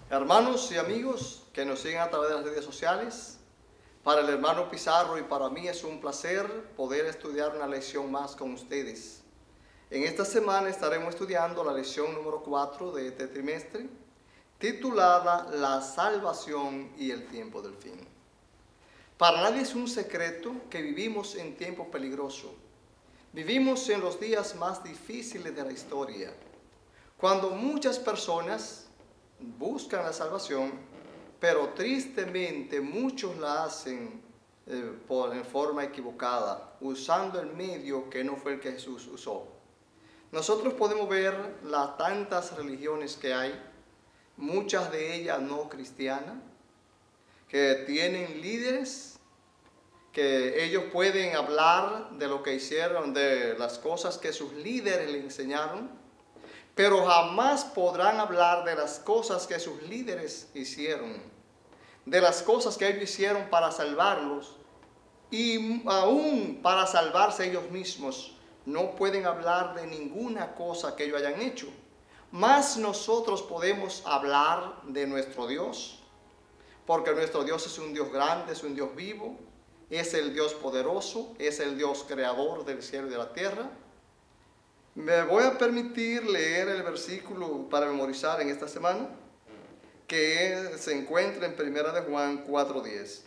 Hermanos y amigos que nos siguen a través de las redes sociales, para el hermano Pizarro y para mí es un placer poder estudiar una lección más con ustedes. En esta semana estaremos estudiando la lección número 4 de este trimestre, titulada La salvación y el tiempo del fin. Para nadie es un secreto que vivimos en tiempos peligrosos. Vivimos en los días más difíciles de la historia, cuando muchas personas buscan la salvación, pero tristemente muchos la hacen en forma equivocada, usando el medio que no fue el que Jesús usó. Nosotros podemos ver las tantas religiones que hay, muchas de ellas no cristianas, que tienen líderes, que ellos pueden hablar de lo que hicieron, de las cosas que sus líderes le enseñaron, pero jamás podrán hablar de las cosas que sus líderes hicieron, de las cosas que ellos hicieron para salvarlos, y aún para salvarse ellos mismos, no pueden hablar de ninguna cosa que ellos hayan hecho. Mas nosotros podemos hablar de nuestro Dios, porque nuestro Dios es un Dios grande, es un Dios vivo, es el Dios poderoso, es el Dios creador del cielo y de la tierra. Me voy a permitir leer el versículo para memorizar en esta semana, que se encuentra en 1 de Juan 4:10.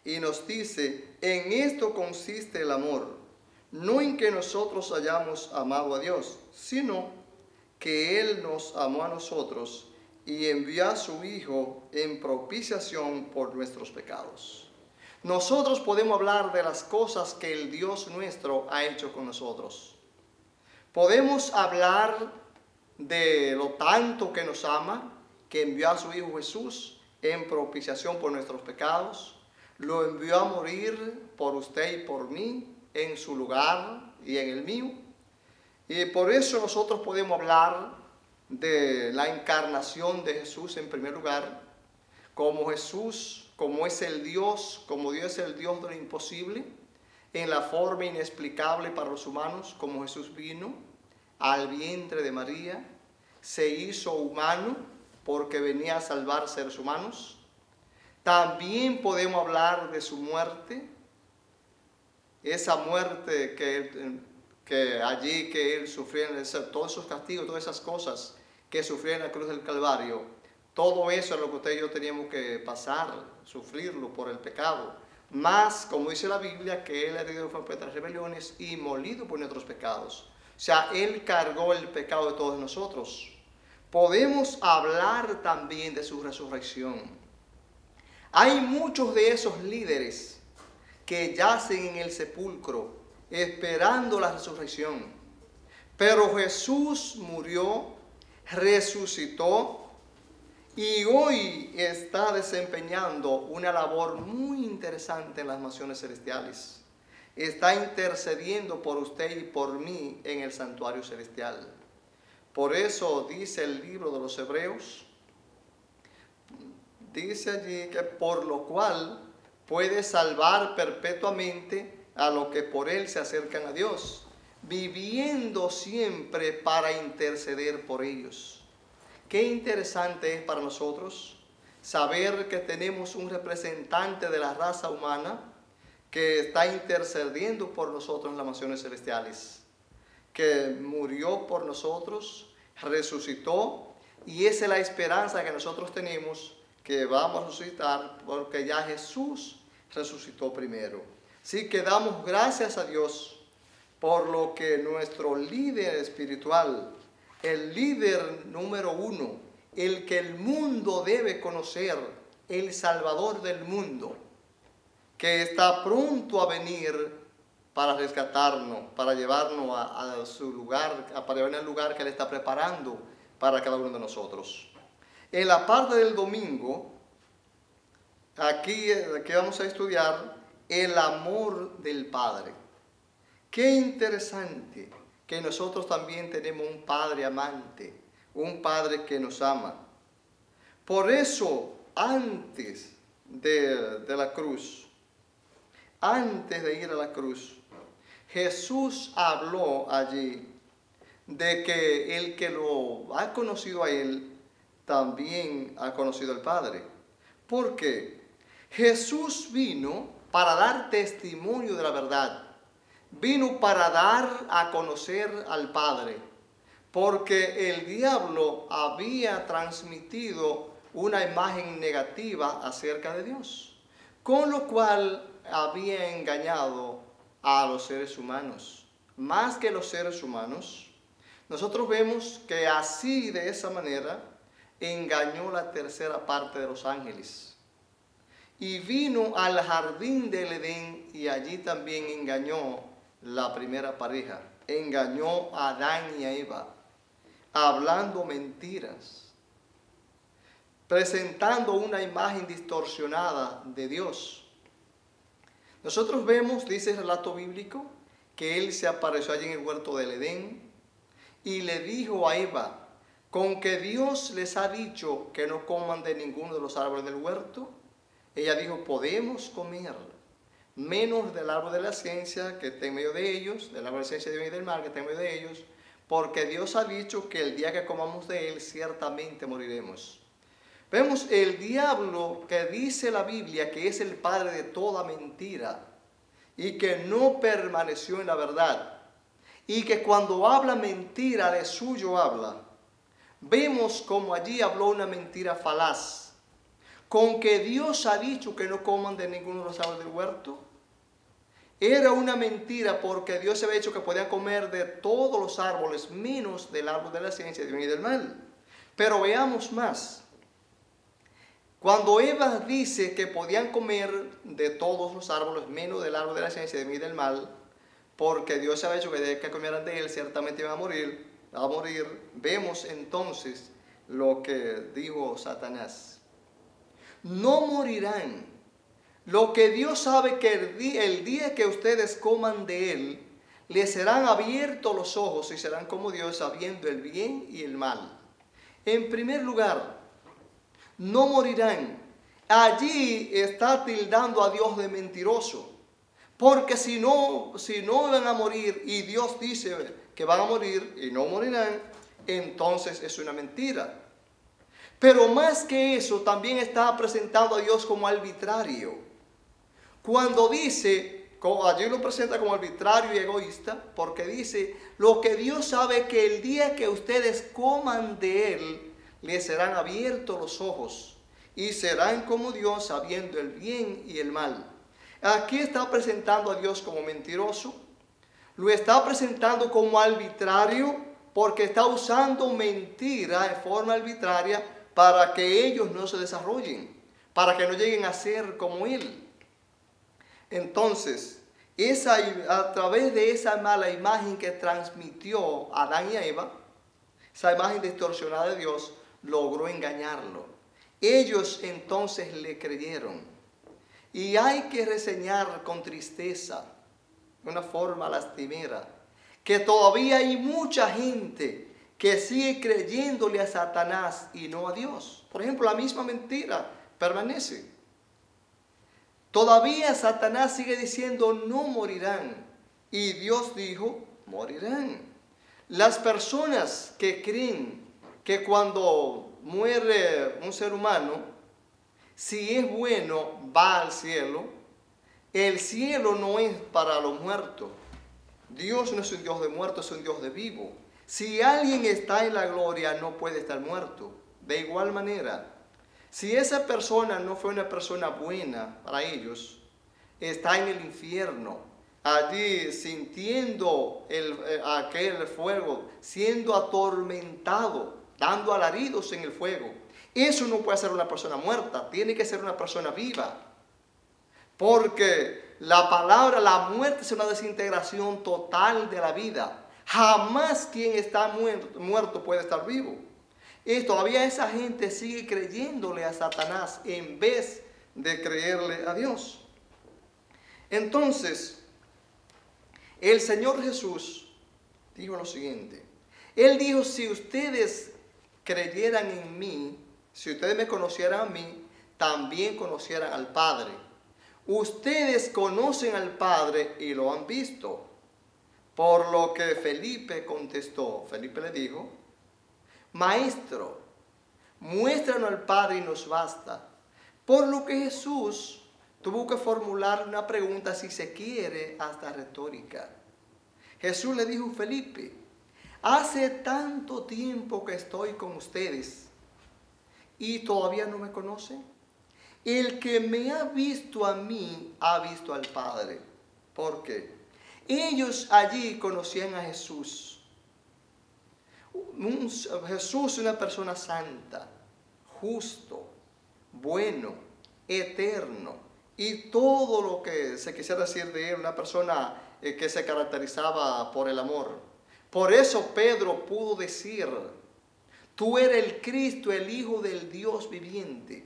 Y nos dice: en esto consiste el amor, no en que nosotros hayamos amado a Dios, sino que Él nos amó a nosotros y envió a su Hijo en propiciación por nuestros pecados. Nosotros podemos hablar de las cosas que el Dios nuestro ha hecho con nosotros. Podemos hablar de lo tanto que nos ama, que envió a su Hijo Jesús en propiciación por nuestros pecados, lo envió a morir por usted y por mí, en su lugar y en el mío. Y por eso nosotros podemos hablar de la encarnación de Jesús en primer lugar, como Jesús, como es el Dios, como Dios es el Dios de lo imposible, en la forma inexplicable para los humanos, como Jesús vino al vientre de María, se hizo humano porque venía a salvar seres humanos. También podemos hablar de su muerte, esa muerte que él sufrió, todos esos castigos, todas esas cosas que sufrió en la cruz del Calvario. Todo eso es lo que usted y yo teníamos que pasar, sufrirlo por el pecado. Más, como dice la Biblia, que Él herido fue por nuestras rebeliones y molido por nuestros pecados. O sea, Él cargó el pecado de todos nosotros. Podemos hablar también de su resurrección. Hay muchos de esos líderes que yacen en el sepulcro esperando la resurrección. Pero Jesús murió, resucitó y hoy está desempeñando una labor muy interesante en las naciones celestiales. Está intercediendo por usted y por mí en el santuario celestial. Por eso dice el libro de los Hebreos, dice allí que por lo cual puede salvar perpetuamente a los que por él se acercan a Dios, viviendo siempre para interceder por ellos. Qué interesante es para nosotros saber que tenemos un representante de la raza humana que está intercediendo por nosotros en las naciones celestiales, que murió por nosotros, resucitó, y esa es la esperanza que nosotros tenemos, que vamos a resucitar porque ya Jesús resucitó primero. Así que damos gracias a Dios por lo que nuestro líder espiritual, el líder número 1, el que el mundo debe conocer, el Salvador del mundo, que está pronto a venir para rescatarnos, para llevarnos a su lugar, para llevarnos al lugar que Él está preparando para cada uno de nosotros. En la parte del domingo, aquí vamos a estudiar el amor del Padre. Qué interesante que nosotros también tenemos un Padre amante, un Padre que nos ama. Por eso, antes de la cruz, antes de ir a la cruz, Jesús habló allí de que el que lo ha conocido a él, también ha conocido al Padre. ¿Por qué? Jesús vino para dar testimonio de la verdad. Vino para dar a conocer al Padre. Porque el diablo había transmitido una imagen negativa acerca de Dios, con lo cual había engañado a los seres humanos. Más que los seres humanos, nosotros vemos que así, de esa manera, engañó la tercera parte de los ángeles. Y vino al jardín del Edén y allí también engañó la primera pareja. Engañó a Adán y a Eva, hablando mentiras, presentando una imagen distorsionada de Dios. Nosotros vemos, dice el relato bíblico, que Él se apareció allí en el huerto del Edén y le dijo a Eva, con que Dios les ha dicho que no coman de ninguno de los árboles del huerto. Ella dijo, podemos comer, menos del árbol de la ciencia que está en medio de ellos, del árbol de la ciencia de bien y del mal que está en medio de ellos, porque Dios ha dicho que el día que comamos de él, ciertamente moriremos. Vemos el diablo, que dice la Biblia que es el padre de toda mentira y que no permaneció en la verdad, y que cuando habla mentira de suyo habla. Vemos como allí habló una mentira falaz, con que Dios ha dicho que no coman de ninguno de los árboles del huerto. Era una mentira, porque Dios había dicho que podían comer de todos los árboles, menos del árbol de la ciencia del bien y del mal. Pero veamos más. Cuando Eva dice que podían comer de todos los árboles, menos del árbol de la ciencia del bien y del mal, porque Dios había dicho que de que comieran de él, ciertamente iban a morir, vemos entonces lo que dijo Satanás. No morirán. Lo que Dios sabe que el día que ustedes coman de él, les serán abiertos los ojos y serán como Dios, sabiendo el bien y el mal. En primer lugar, no morirán. Allí está tildando a Dios de mentiroso. Porque si no van a morir y Dios dice que van a morir y no morirán, entonces es una mentira. Pero más que eso, también está presentando a Dios como arbitrario. Cuando dice, allí lo presenta como arbitrario y egoísta, porque dice, lo que Dios sabe que el día que ustedes coman de él, les serán abiertos los ojos y serán como Dios, sabiendo el bien y el mal. Aquí está presentando a Dios como mentiroso, lo está presentando como arbitrario, porque está usando mentira en forma arbitraria para que ellos no se desarrollen, para que no lleguen a ser como él. Entonces, a través de esa mala imagen que transmitió a Adán y a Eva, esa imagen distorsionada de Dios, logró engañarlo. Ellos entonces le creyeron. Y hay que reseñar con tristeza, de una forma lastimera, que todavía hay mucha gente que sigue creyéndole a Satanás y no a Dios. Por ejemplo, la misma mentira permanece. Todavía Satanás sigue diciendo no morirán, y Dios dijo morirán. Las personas que creen que cuando muere un ser humano, si es bueno va al cielo, el cielo no es para los muertos. Dios no es un Dios de muertos, es un Dios de vivo. Si alguien está en la gloria, no puede estar muerto. De igual manera, si esa persona no fue una persona buena para ellos, está en el infierno, allí sintiendo aquel fuego, siendo atormentado, dando alaridos en el fuego. Eso no puede ser una persona muerta, tiene que ser una persona viva. Porque la palabra, la muerte es una desintegración total de la vida. Jamás quien está muerto puede estar vivo. Y todavía esa gente sigue creyéndole a Satanás en vez de creerle a Dios. Entonces, el Señor Jesús dijo lo siguiente. Él dijo, si ustedes creyeran en mí, si ustedes me conocieran a mí, también conocieran al Padre. Ustedes conocen al Padre y lo han visto. Por lo que Felipe contestó, Felipe le dijo, Maestro, muéstranos al Padre y nos basta. Por lo que Jesús tuvo que formular una pregunta, si se quiere, hasta retórica. Jesús le dijo, Felipe, hace tanto tiempo que estoy con ustedes y todavía no me conocen. El que me ha visto a mí, ha visto al Padre. ¿Por qué? Ellos allí conocían a Jesús. Jesús, una persona santa, justo, bueno, eterno, y todo lo que se quisiera decir de él, una persona que se caracterizaba por el amor. Por eso Pedro pudo decir, tú eres el Cristo, el Hijo del Dios viviente.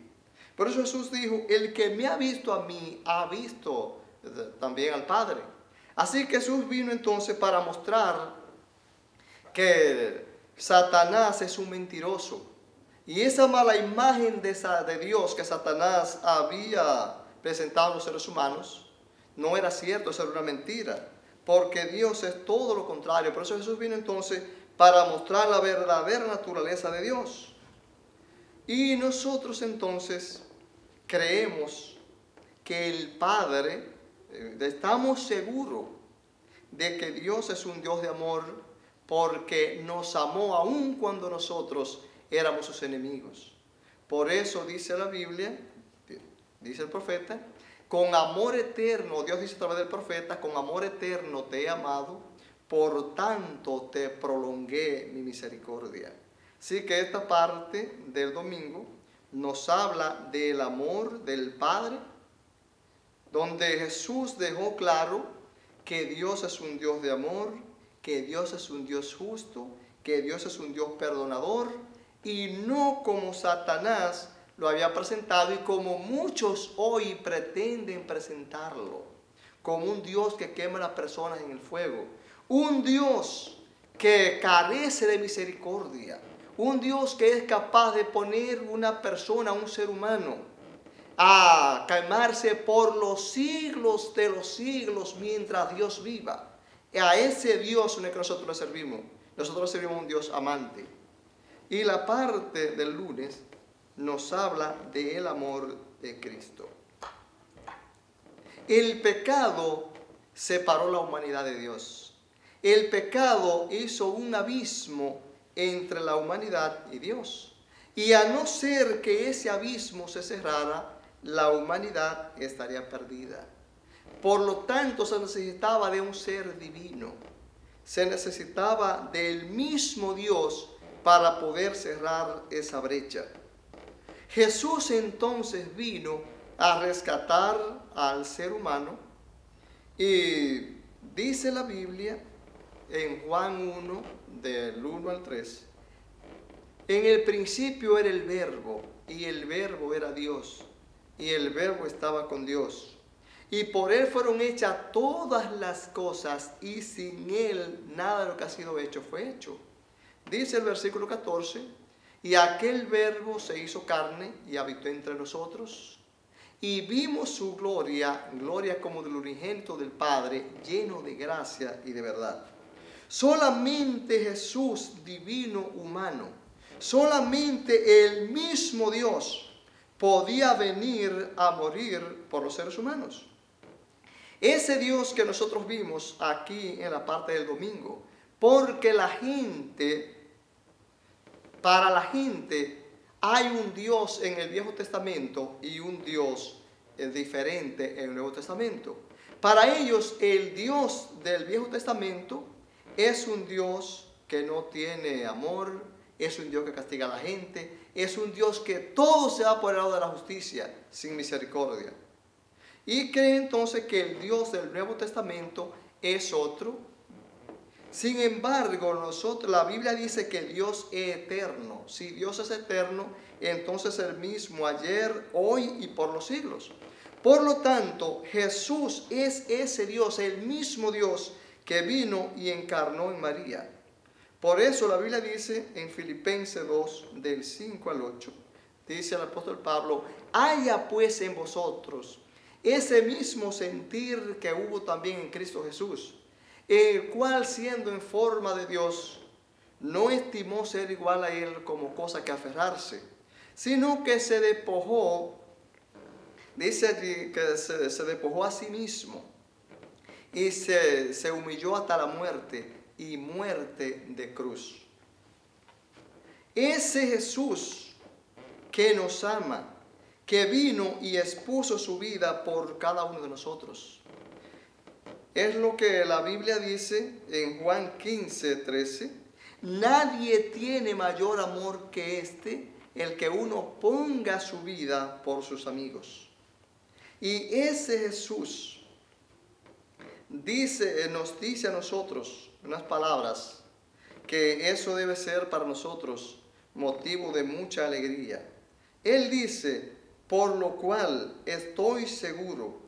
Por eso Jesús dijo, el que me ha visto a mí, ha visto también al Padre. Así que Jesús vino entonces para mostrar que Satanás es un mentiroso. Y esa mala imagen de Dios que Satanás había presentado a los seres humanos, no era cierto, eso era una mentira. Porque Dios es todo lo contrario. Por eso Jesús vino entonces para mostrar la verdadera naturaleza de Dios. Y nosotros entonces creemos que el Padre, estamos seguros de que Dios es un Dios de amor porque nos amó aun cuando nosotros éramos sus enemigos. Por eso dice la Biblia, dice el profeta, con amor eterno, Dios dice a través del profeta, con amor eterno te he amado, por tanto te prolongué mi misericordia. Así que esta parte del domingo nos habla del amor del Padre, donde Jesús dejó claro que Dios es un Dios de amor, que Dios es un Dios justo, que Dios es un Dios perdonador, y no como Satanás lo había presentado y como muchos hoy pretenden presentarlo, como un Dios que quema a las personas en el fuego, un Dios que carece de misericordia, un Dios que es capaz de poner una persona, un ser humano, a quemarse por los siglos de los siglos mientras Dios viva. A ese Dios en el que nosotros le servimos. Nosotros le servimos a un Dios amante. Y la parte del lunes nos habla del amor de Cristo. El pecado separó la humanidad de Dios. El pecado hizo un abismo entre la humanidad y Dios. Y a no ser que ese abismo se cerrara, la humanidad estaría perdida. Por lo tanto, se necesitaba de un ser divino. Se necesitaba del mismo Dios para poder cerrar esa brecha. Jesús entonces vino a rescatar al ser humano y dice la Biblia en Juan 1, del 1 al 3, en el principio era el Verbo, y el Verbo era Dios, y el Verbo estaba con Dios. Y por Él fueron hechas todas las cosas, y sin Él nada de lo que ha sido hecho fue hecho. Dice el versículo 14, y aquel Verbo se hizo carne y habitó entre nosotros, y vimos su gloria, gloria como del unigénito del Padre, lleno de gracia y de verdad. Solamente Jesús, divino humano, solamente el mismo Dios podía venir a morir por los seres humanos. Ese Dios que nosotros vimos aquí en la parte del domingo, porque para la gente hay un Dios en el Viejo Testamento y un Dios diferente en el Nuevo Testamento. Para ellos el Dios del Viejo Testamento es un Dios que no tiene amor, es un Dios que castiga a la gente, es un Dios que todo se va por el lado de la justicia, sin misericordia. Y creen entonces que el Dios del Nuevo Testamento es otro. Sin embargo, la Biblia dice que Dios es eterno. Si Dios es eterno, entonces el mismo ayer, hoy y por los siglos. Por lo tanto, Jesús es ese Dios, el mismo Dios que vino y encarnó en María. Por eso la Biblia dice en Filipenses 2, del 5 al 8, dice el apóstol Pablo, haya pues en vosotros ese mismo sentir que hubo también en Cristo Jesús, el cual siendo en forma de Dios, no estimó ser igual a él como cosa que aferrarse, sino que se despojó, dice allí que se despojó a sí mismo y se humilló hasta la muerte y muerte de cruz. Ese Jesús que nos ama, que vino y expuso su vida por cada uno de nosotros. Es lo que la Biblia dice en Juan 15:13. Nadie tiene mayor amor que este, el que uno ponga su vida por sus amigos. Y ese Jesús nos dice a nosotros unas palabras que eso debe ser para nosotros motivo de mucha alegría. Él dice: por lo cual estoy seguro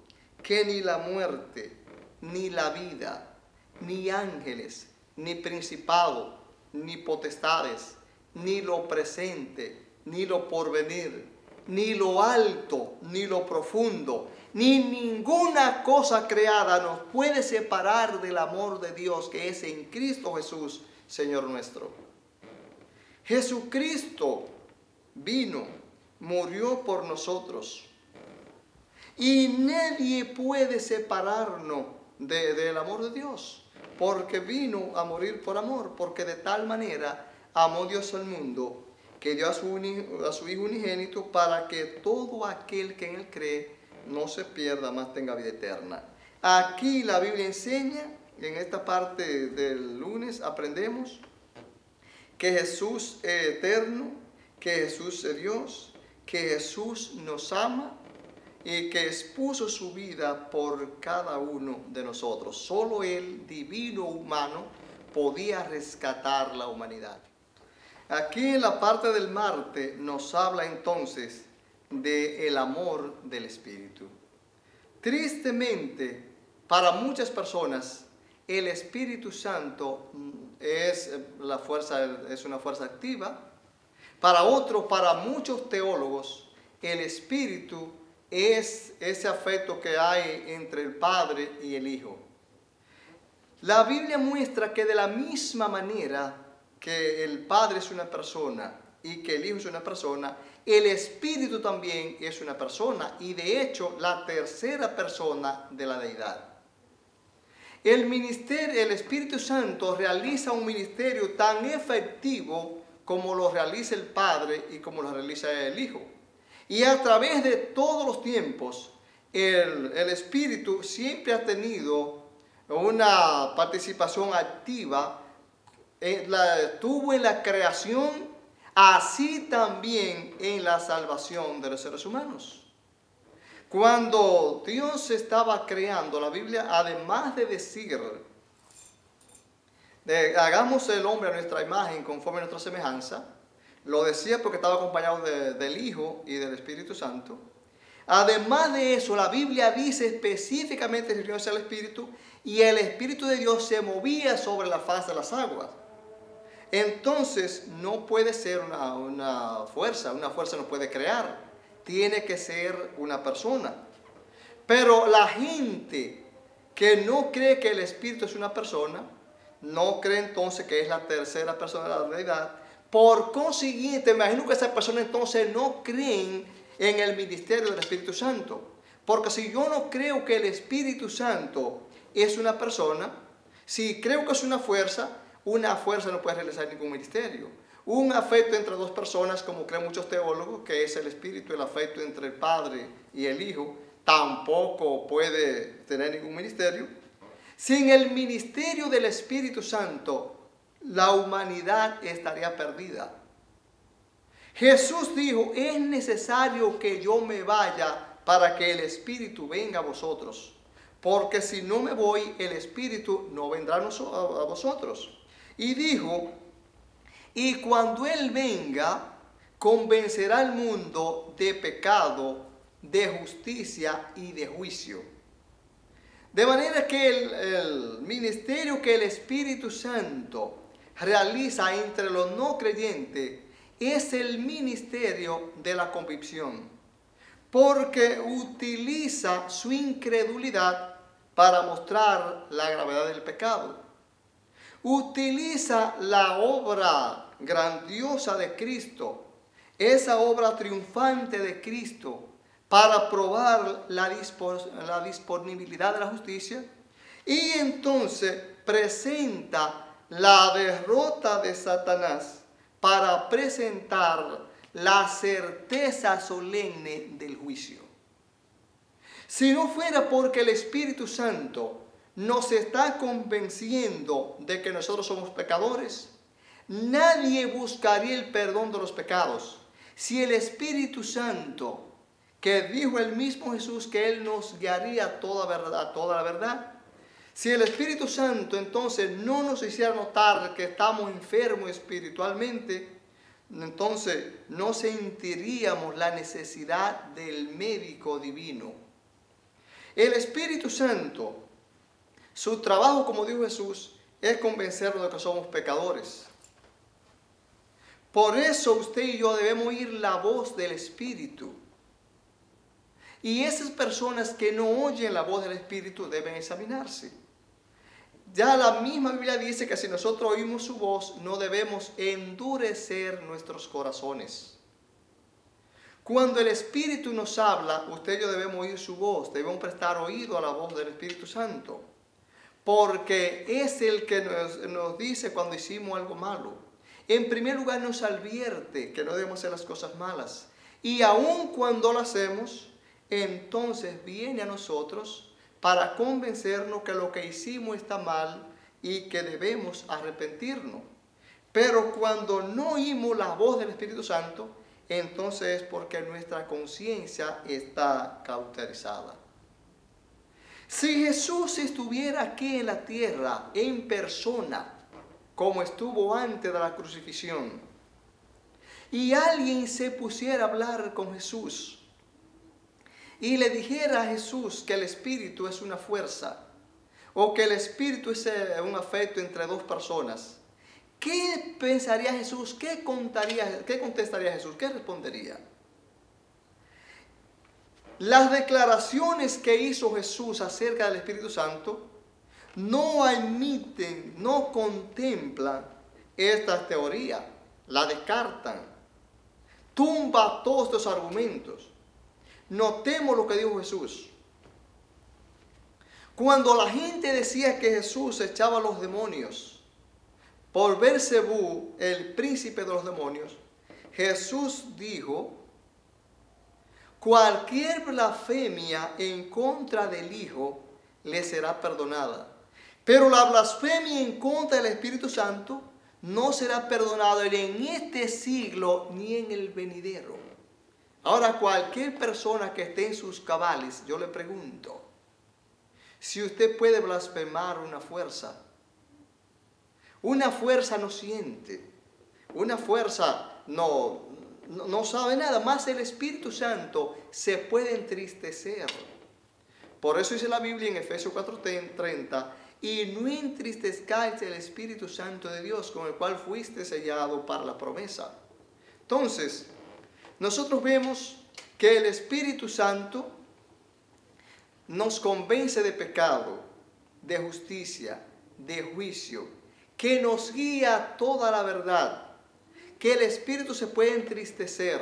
que ni la muerte, ni la vida, ni ángeles, ni principado, ni potestades, ni lo presente, ni lo porvenir, ni lo alto, ni lo profundo, ni ninguna cosa creada nos puede separar del amor de Dios que es en Cristo Jesús, Señor nuestro. Jesucristo vino, murió por nosotros, y nadie puede separarnos del amor de Dios, porque vino a morir por amor, porque de tal manera amó Dios al mundo, que dio a su Hijo unigénito, para que todo aquel que en Él cree no se pierda, mas tenga vida eterna. Aquí la Biblia enseña, en esta parte del lunes aprendemos que Jesús es eterno, que Jesús es Dios, que Jesús nos ama y que expuso su vida por cada uno de nosotros. Solo Él, divino humano, podía rescatar la humanidad. Aquí en la parte del martes nos habla entonces del amor del Espíritu. Tristemente, para muchas personas, el Espíritu Santo es una fuerza activa. Para otros, para muchos teólogos, el Espíritu es ese afecto que hay entre el Padre y el Hijo. La Biblia muestra que de la misma manera que el Padre es una persona y que el Hijo es una persona, el Espíritu también es una persona, y de hecho la tercera persona de la deidad. El Espíritu Santo realiza un ministerio tan efectivo como lo realiza el Padre y como lo realiza el Hijo. Y a través de todos los tiempos, el Espíritu siempre ha tenido una participación activa, tuvo en la creación, así también en la salvación de los seres humanos. Cuando Dios estaba creando, la Biblia, además de decir, hagamos el hombre a nuestra imagen conforme a nuestra semejanza, lo decía porque estaba acompañado del Hijo y del Espíritu Santo. Además de eso, la Biblia dice específicamente refiriéndose al Espíritu, y el Espíritu de Dios se movía sobre la faz de las aguas. Entonces no puede ser una fuerza no puede crear, tiene que ser una persona. Pero la gente que no cree que el Espíritu es una persona, no cree entonces que es la tercera persona de la deidad. Por consiguiente, me imagino que esas personas entonces no creen en el ministerio del Espíritu Santo. Porque si yo no creo que el Espíritu Santo es una persona, si creo que es una fuerza no puede realizar ningún ministerio. Un afecto entre dos personas, como creen muchos teólogos, que es el Espíritu, el afecto entre el Padre y el Hijo, tampoco puede tener ningún ministerio. Sin el ministerio del Espíritu Santo, la humanidad estaría perdida. Jesús dijo: es necesario que yo me vaya para que el Espíritu venga a vosotros, porque si no me voy, el Espíritu no vendrá a vosotros. Y dijo: y cuando Él venga, convencerá al mundo de pecado, de justicia y de juicio. De manera que el ministerio que el Espíritu Santo realiza entre los no creyentes es el ministerio de la convicción, porque utiliza su incredulidad para mostrar la gravedad del pecado. Utiliza la obra grandiosa de Cristo, esa obra triunfante de Cristo, para probar la disponibilidad de la justicia, y entonces presenta la derrota de Satanás para presentar la certeza solemne del juicio. Si no fuera porque el Espíritu Santo nos está convenciendo de que nosotros somos pecadores, nadie buscaría el perdón de los pecados. Si el Espíritu Santo, que dijo el mismo Jesús que Él nos guiaría a toda la verdad, si el Espíritu Santo entonces no nos hiciera notar que estamos enfermos espiritualmente, entonces no sentiríamos la necesidad del médico divino. El Espíritu Santo, su trabajo, como dijo Jesús, es convencernos de que somos pecadores. Por eso usted y yo debemos oír la voz del Espíritu. Y esas personas que no oyen la voz del Espíritu deben examinarse. Ya la misma Biblia dice que si nosotros oímos su voz, no debemos endurecer nuestros corazones. Cuando el Espíritu nos habla, usted y yo debemos oír su voz, debemos prestar oído a la voz del Espíritu Santo, porque es el que nos dice cuando hicimos algo malo. En primer lugar nos advierte que no debemos hacer las cosas malas, y aun cuando lo hacemos, entonces viene a nosotros para convencernos que lo que hicimos está mal y que debemos arrepentirnos. Pero cuando no oímos la voz del Espíritu Santo, entonces es porque nuestra conciencia está cauterizada. Si Jesús estuviera aquí en la tierra, en persona, como estuvo antes de la crucifixión, y alguien se pusiera a hablar con Jesús, y le dijera a Jesús que el Espíritu es una fuerza, o que el Espíritu es un afecto entre dos personas, ¿qué pensaría Jesús? ¿Qué contestaría Jesús? ¿Qué respondería? Las declaraciones que hizo Jesús acerca del Espíritu Santo no admiten, no contemplan esta teoría, la descartan, tumba todos estos argumentos. Notemos lo que dijo Jesús. Cuando la gente decía que Jesús echaba a los demonios por Beelzebú, el príncipe de los demonios, Jesús dijo: cualquier blasfemia en contra del Hijo le será perdonada, pero la blasfemia en contra del Espíritu Santo no será perdonada ni en este siglo ni en el venidero. Ahora, cualquier persona que esté en sus cabales, yo le pregunto, si usted puede blasfemar una fuerza no siente, una fuerza no sabe nada, más el Espíritu Santo se puede entristecer. Por eso dice la Biblia en Efesios 4:30, y no entristezcáis el Espíritu Santo de Dios, con el cual fuiste sellado para la promesa. Entonces, nosotros vemos que el Espíritu Santo nos convence de pecado, de justicia, de juicio, que nos guía a toda la verdad, que el Espíritu se puede entristecer,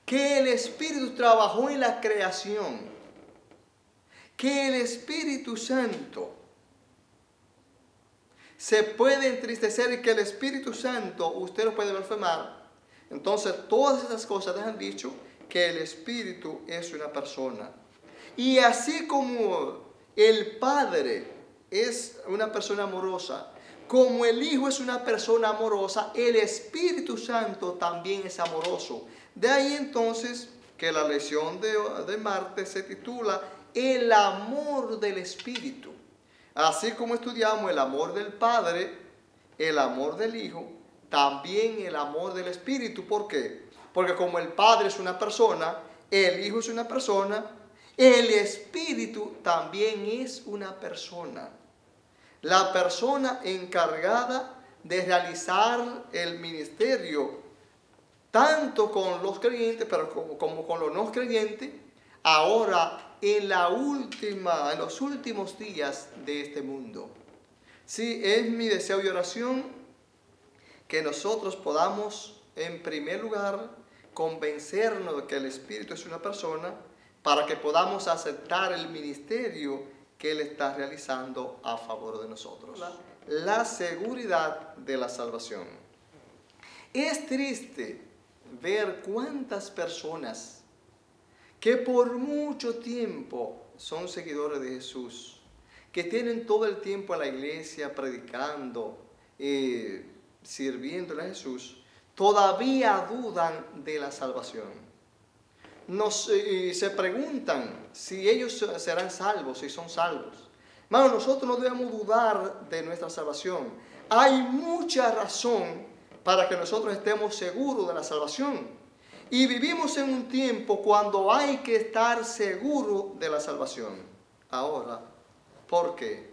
que el Espíritu trabajó en la creación, que el Espíritu Santo se puede entristecer y que el Espíritu Santo usted lo puede blasfemar. Entonces todas esas cosas dejan dicho que el Espíritu es una persona. Y así como el Padre es una persona amorosa, como el Hijo es una persona amorosa, el Espíritu Santo también es amoroso. De ahí entonces que la lección de martes se titula El amor del Espíritu. Así como estudiamos el amor del Padre, el amor del Hijo, también el amor del Espíritu. ¿Por qué? Porque como el Padre es una persona, el Hijo es una persona, el Espíritu también es una persona. La persona encargada de realizar el ministerio, tanto con los creyentes, pero como con los no creyentes, ahora en los últimos días de este mundo. Sí, es mi deseo y oración que nosotros podamos, en primer lugar, convencernos de que el Espíritu es una persona, para que podamos aceptar el ministerio que Él está realizando a favor de nosotros. La seguridad de la salvación. Es triste ver cuántas personas que por mucho tiempo son seguidores de Jesús, que tienen todo el tiempo a la iglesia predicando, sirviéndole a Jesús, todavía dudan de la salvación. Se preguntan si ellos serán salvos, si son salvos. Hermano, nosotros no debemos dudar de nuestra salvación. Hay mucha razón para que nosotros estemos seguros de la salvación. Y vivimos en un tiempo cuando hay que estar seguro de la salvación. Ahora, ¿por qué?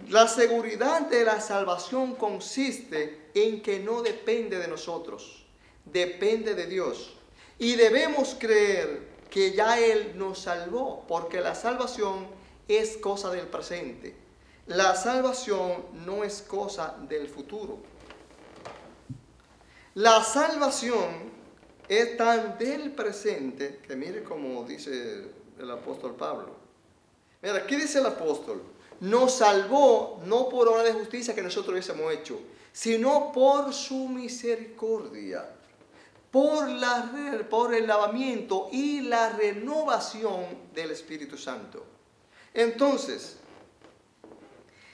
La seguridad de la salvación consiste en que no depende de nosotros, depende de Dios. Y debemos creer que ya Él nos salvó, porque la salvación es cosa del presente. La salvación no es cosa del futuro. La salvación es tan del presente que mire como dice el apóstol Pablo. Mira, aquí dice el apóstol: nos salvó no por obra de justicia que nosotros hubiésemos hecho, sino por su misericordia, por el lavamiento y la renovación del Espíritu Santo. Entonces,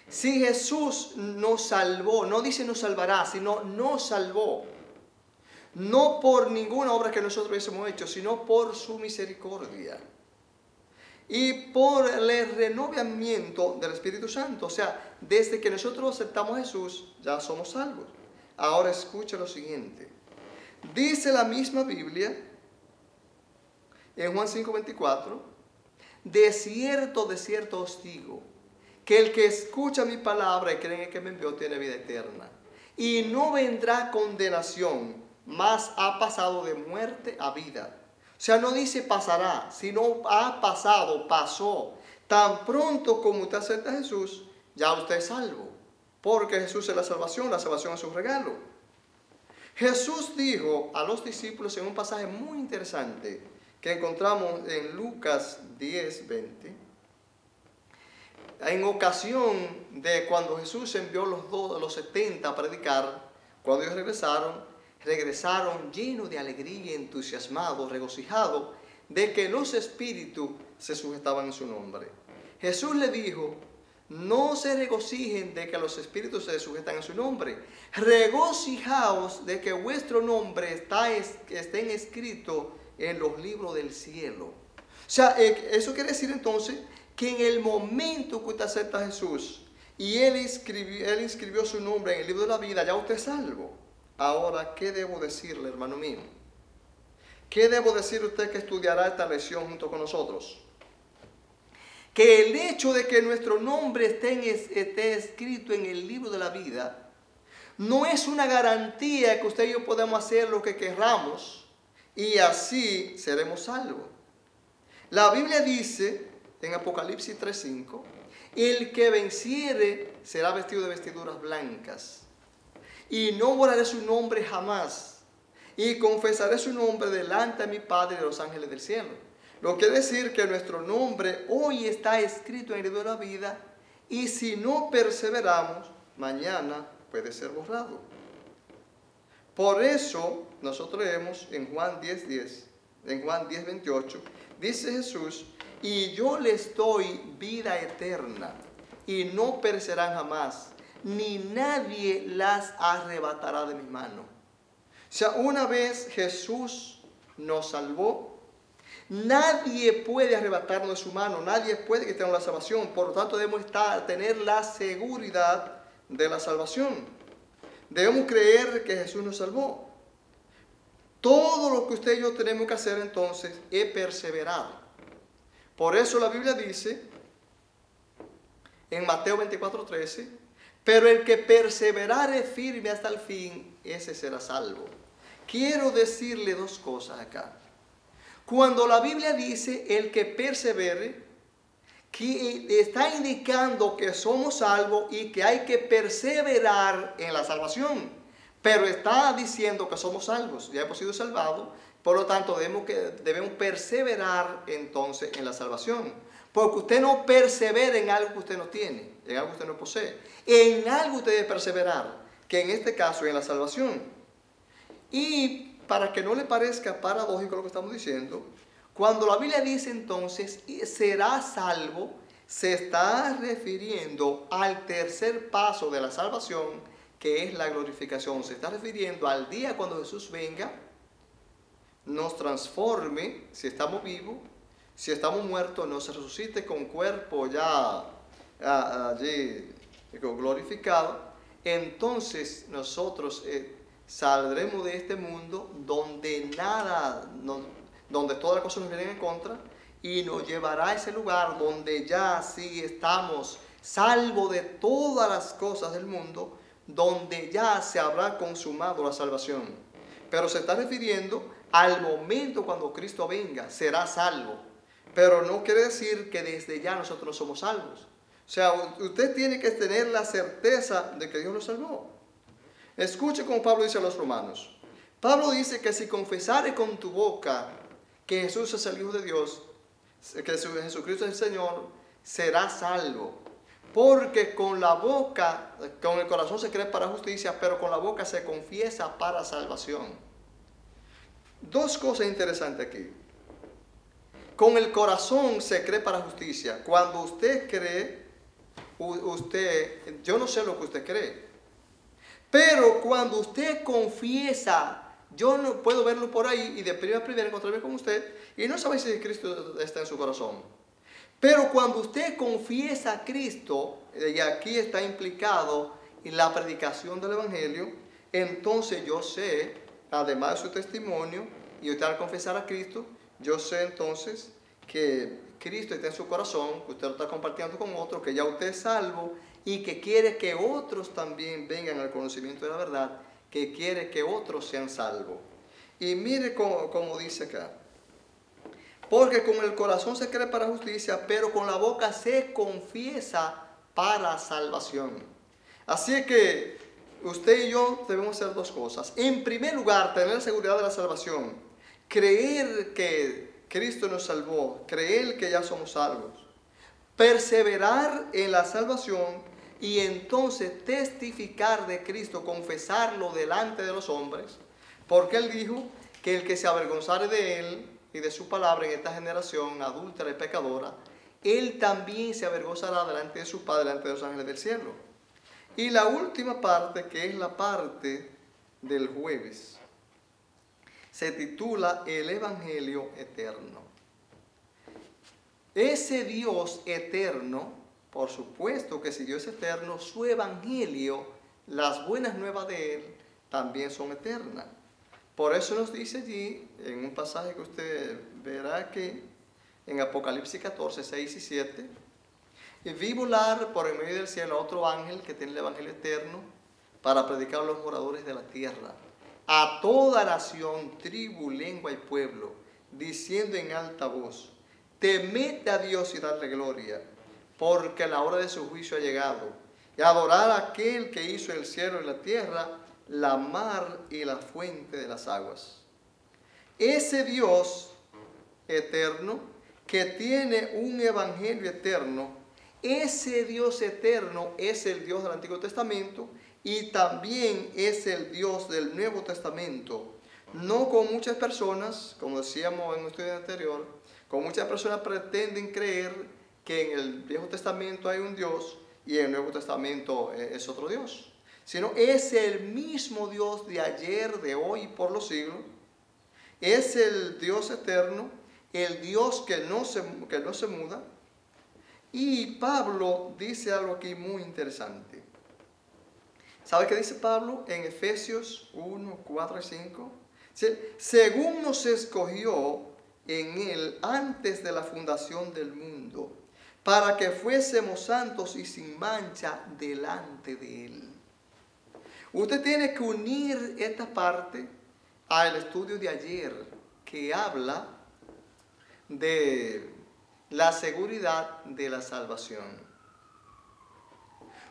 si Jesús nos salvó, no dice nos salvará, sino nos salvó, no por ninguna obra que nosotros hubiésemos hecho, sino por su misericordia y por el renovamiento del Espíritu Santo. O sea, desde que nosotros aceptamos a Jesús, ya somos salvos. Ahora escucha lo siguiente. Dice la misma Biblia en Juan 5:24: de cierto os digo, que el que escucha mi palabra y cree en el que me envió tiene vida eterna, y no vendrá condenación, mas ha pasado de muerte a vida. O sea, no dice pasará, sino ha pasado, pasó. Tan pronto como usted acepta a Jesús, ya usted es salvo, porque Jesús es la salvación es su regalo. Jesús dijo a los discípulos en un pasaje muy interesante que encontramos en Lucas 10:20, en ocasión de cuando Jesús envió los 70 a predicar. Cuando ellos regresaron llenos de alegría, entusiasmados, regocijados de que los espíritus se sujetaban en su nombre. Jesús le dijo: no se regocijen de que los espíritus se sujetan en su nombre, regocijaos de que vuestro nombre estén escritos en los libros del cielo. O sea, eso quiere decir entonces que en el momento que usted acepta a Jesús y Él inscribió su nombre en el libro de la vida, ya usted es salvo. Ahora, ¿qué debo decirle, hermano mío? ¿Qué debo decir usted que estudiará esta lección junto con nosotros? Que el hecho de que nuestro nombre esté escrito en el libro de la vida no es una garantía que usted y yo podemos hacer lo que querramos y así seremos salvos. La Biblia dice en Apocalipsis 3:5: el que venciere será vestido de vestiduras blancas, y no borraré su nombre jamás, y confesaré su nombre delante de mi Padre y de los ángeles del cielo. Lo que quiere decir que nuestro nombre hoy está escrito en el libro de la vida, y si no perseveramos, mañana puede ser borrado. Por eso nosotros leemos en Juan 10:10, en Juan 10:28, dice Jesús: y yo les doy vida eterna, y no perecerán jamás, ni nadie las arrebatará de mi mano. O sea, una vez Jesús nos salvó, nadie puede arrebatarnos de su mano, nadie puede quitarnos la salvación. Por lo tanto, debemos tener la seguridad de la salvación. Debemos creer que Jesús nos salvó. Todo lo que usted y yo tenemos que hacer entonces es perseverar. Por eso la Biblia dice en Mateo 24:13: pero el que perseverare firme hasta el fin, ese será salvo. Quiero decirle dos cosas acá. Cuando la Biblia dice el que persevere, que está indicando que somos salvos y que hay que perseverar en la salvación. Pero está diciendo que somos salvos, ya hemos sido salvados, por lo tanto debemos perseverar entonces en la salvación. Porque usted no persevera en algo que usted no tiene, en algo que usted no posee. En algo usted debe perseverar, que en este caso es en la salvación. Y para que no le parezca paradójico lo que estamos diciendo, cuando la Biblia dice entonces, será salvo, se está refiriendo al tercer paso de la salvación, que es la glorificación. Se está refiriendo al día cuando Jesús venga, nos transforme, si estamos vivos, si estamos muertos, nos resucite con cuerpo ya allí glorificado. Entonces nosotros saldremos de este mundo donde donde todas las cosas nos vienen en contra, y nos llevará a ese lugar donde ya sí estamos salvos de todas las cosas del mundo, donde ya se habrá consumado la salvación. Pero se está refiriendo al momento cuando Cristo venga, será salvo. Pero no quiere decir que desde ya nosotros no somos salvos. O sea, usted tiene que tener la certeza de que Dios lo salvó. Escuche como Pablo dice a los romanos. Pablo dice que si confesares con tu boca que Jesús es el Hijo de Dios, que Jesucristo es el Señor, serás salvo. Porque con la boca, con el corazón se cree para justicia, pero con la boca se confiesa para salvación. Dos cosas interesantes aquí. Con el corazón se cree para justicia. Cuando usted cree, yo no sé lo que usted cree. Pero cuando usted confiesa, yo no puedo verlo por ahí y de primera a primera encontrarme con usted y no sabe si Cristo está en su corazón. Pero cuando usted confiesa a Cristo, y aquí está implicado en la predicación del Evangelio, entonces yo sé, además de su testimonio, y usted al confesar a Cristo, yo sé entonces que Cristo está en su corazón, que usted lo está compartiendo con otro, que ya usted es salvo y que quiere que otros también vengan al conocimiento de la verdad, que quiere que otros sean salvos. Y mire cómo dice acá. Porque con el corazón se cree para justicia, pero con la boca se confiesa para salvación. Así que usted y yo debemos hacer dos cosas. En primer lugar, tener la seguridad de la salvación. Creer que Cristo nos salvó. Creer que ya somos salvos. Perseverar en la salvación y entonces testificar de Cristo, confesarlo delante de los hombres. Porque Él dijo que el que se avergonzare de Él y de su palabra en esta generación adúltera y pecadora, Él también se avergonzará delante de su Padre, delante de los ángeles del cielo. Y la última parte, que es la parte del jueves, se titula El Evangelio Eterno. Ese Dios eterno, por supuesto que si Dios es eterno, su Evangelio, las buenas nuevas de Él, también son eternas. Por eso nos dice allí, en un pasaje que usted verá aquí, en Apocalipsis 14, 6 y 7, y vi volar por el medio del cielo a otro ángel que tiene el Evangelio eterno para predicar a los moradores de la tierra, a toda nación, tribu, lengua y pueblo, diciendo en alta voz, temed a Dios y dadle gloria, porque la hora de su juicio ha llegado, y adorar a aquel que hizo el cielo y la tierra, la mar y la fuente de las aguas. Ese Dios eterno, que tiene un evangelio eterno, ese Dios eterno es el Dios del Antiguo Testamento y también es el Dios del Nuevo Testamento. No con muchas personas, como decíamos en un estudio anterior, con muchas personas pretenden creer que en el Viejo Testamento hay un Dios y en el Nuevo Testamento es otro Dios. Sino es el mismo Dios de ayer, de hoy y por los siglos. Es el Dios eterno, el Dios que no se muda. Y Pablo dice algo aquí muy interesante. ¿Sabe qué dice Pablo en Efesios 1, 4 y 5? Según nos escogió en Él antes de la fundación del mundo, para que fuésemos santos y sin mancha delante de Él. Usted tiene que unir esta parte al estudio de ayer, que habla de la seguridad de la salvación.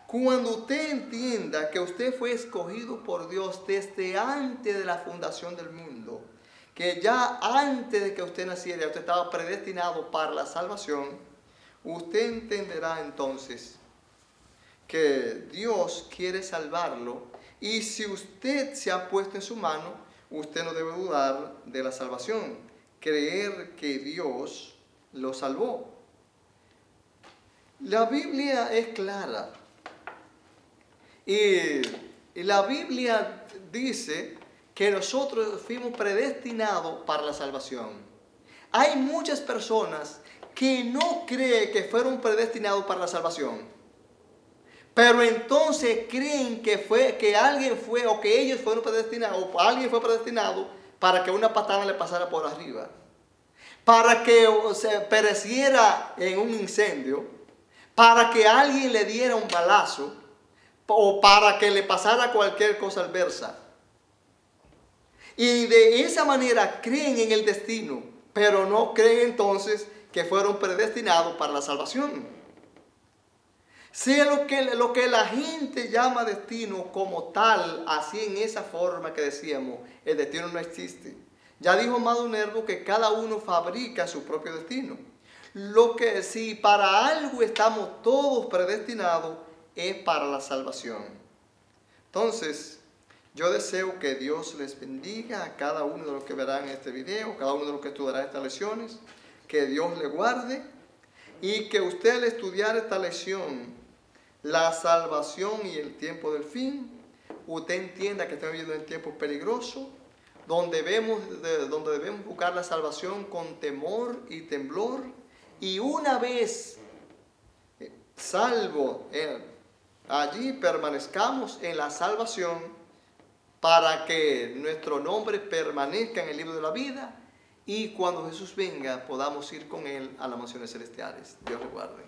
Cuando usted entienda que usted fue escogido por Dios desde antes de la fundación del mundo, que ya antes de que usted naciera, usted estaba predestinado para la salvación, usted entenderá entonces que Dios quiere salvarlo, y si usted se ha puesto en su mano, usted no debe dudar de la salvación, creer que Dios lo salvó. La Biblia es clara. Y la Biblia dice que nosotros fuimos predestinados para la salvación. Hay muchas personas que no creen que fueron predestinados para la salvación, pero entonces creen que alguien fue, o que ellos fueron predestinados, o alguien fue predestinado para que una patada le pasara por arriba, para que se pereciera en un incendio, para que alguien le diera un balazo, o para que le pasara cualquier cosa adversa. Y de esa manera creen en el destino, pero no creen entonces que fueron predestinados para la salvación. Sea lo que la gente llama destino como tal, así en esa forma que decíamos, el destino no existe. Ya dijo Amado Nervo que cada uno fabrica su propio destino. Lo que si para algo estamos todos predestinados, es para la salvación. Entonces, yo deseo que Dios les bendiga a cada uno de los que verán este video, cada uno de los que estudiará estas lecciones, que Dios le guarde, y que usted al estudiar esta lección, la salvación y el tiempo del fin, usted entienda que estamos viviendo en tiempos peligrosos, donde debemos buscar la salvación con temor y temblor, y una vez salvo allí permanezcamos en la salvación, para que nuestro nombre permanezca en el libro de la vida, y cuando Jesús venga podamos ir con Él a las mansiones celestiales. Dios le guarde.